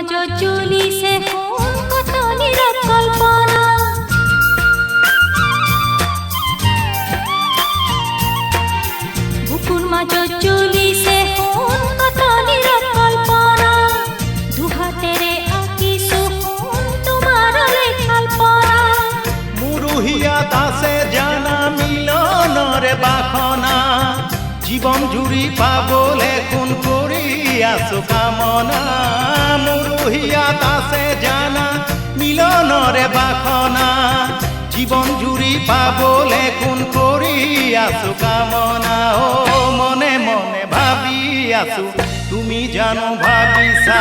মাজত জ্বলিছে সোণ কত নীৰৱ কল্পনা বুকুৰ মাজত জ্বলিছে সোণ কত নীৰৱ কল্পনা দুহাতেৰে আঁকিছো সোণ তোমাৰলৈ কল্পনা মুৰুহিয়াত আছে জানা মিলনৰে বাসনা জীবন জুৰি পাবলে কোন কৰি আছো কামনা মুৰুহিয়াত আছে জানা মিলনৰে বাসনা জীবন জুৰি পাবলে কোন কৰি আছো কামনা ও মনে মনে ভাবি আছো তুমি জানো ভাবিছা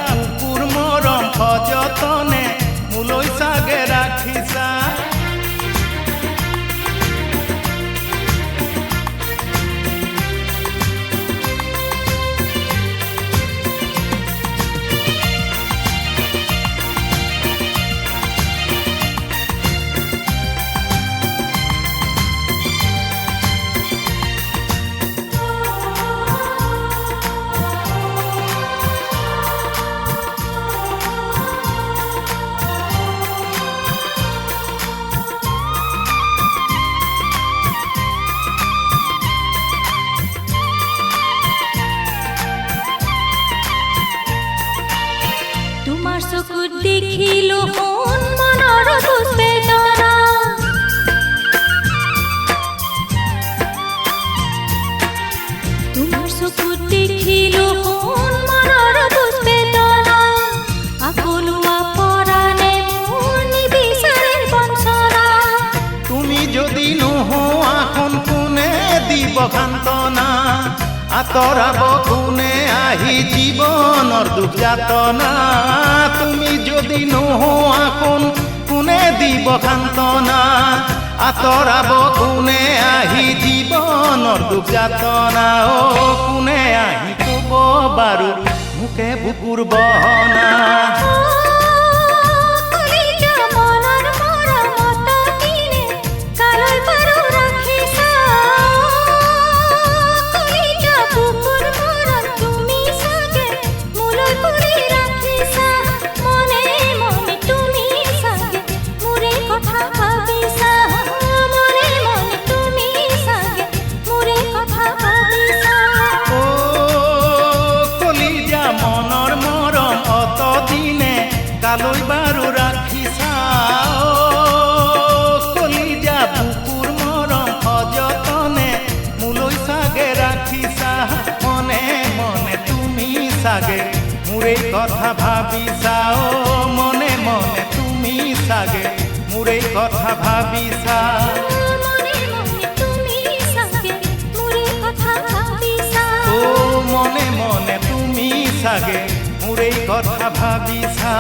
বুকুৰ মৰম সযতনে মোলৈ চাগে ৰাখিছা তোমাৰ চকুত দেখিলো সোণ মনৰ বুজ বেদনা তোমাৰ চকুত দেখিলো সোণ মনৰ বুজ বেদনা আকলুৱা পৰাণে মোৰ নিবিচাৰে বঞ্চনা তুমি যদি নোহোৱা কোন কোনে দিব সান্তনা আঁতৰাব কোনে আহি জীৱনৰ দুখ যাতনা তুমি যদি নোহোৱা কোন কোনে দিব সান্তনা আঁতৰাব কোনে আহি জীৱনৰ দুখ যাতনা ও কোনে আহি ক'ব বাৰু মোকে বুকুৰ বহনা কালৈ বাৰু ৰাখিছা কলিজা বুকুৰ মৰম সযতনে মোলৈ চাগে ৰাখিছা মনে মনে তুমি চাগে মোৰে কথা ভাবিছা মনে মনে তুমি চাগে মোৰে কথা ভাবিছা মনে মনে তুমি চাগে মোৰে কথা ভাবিছা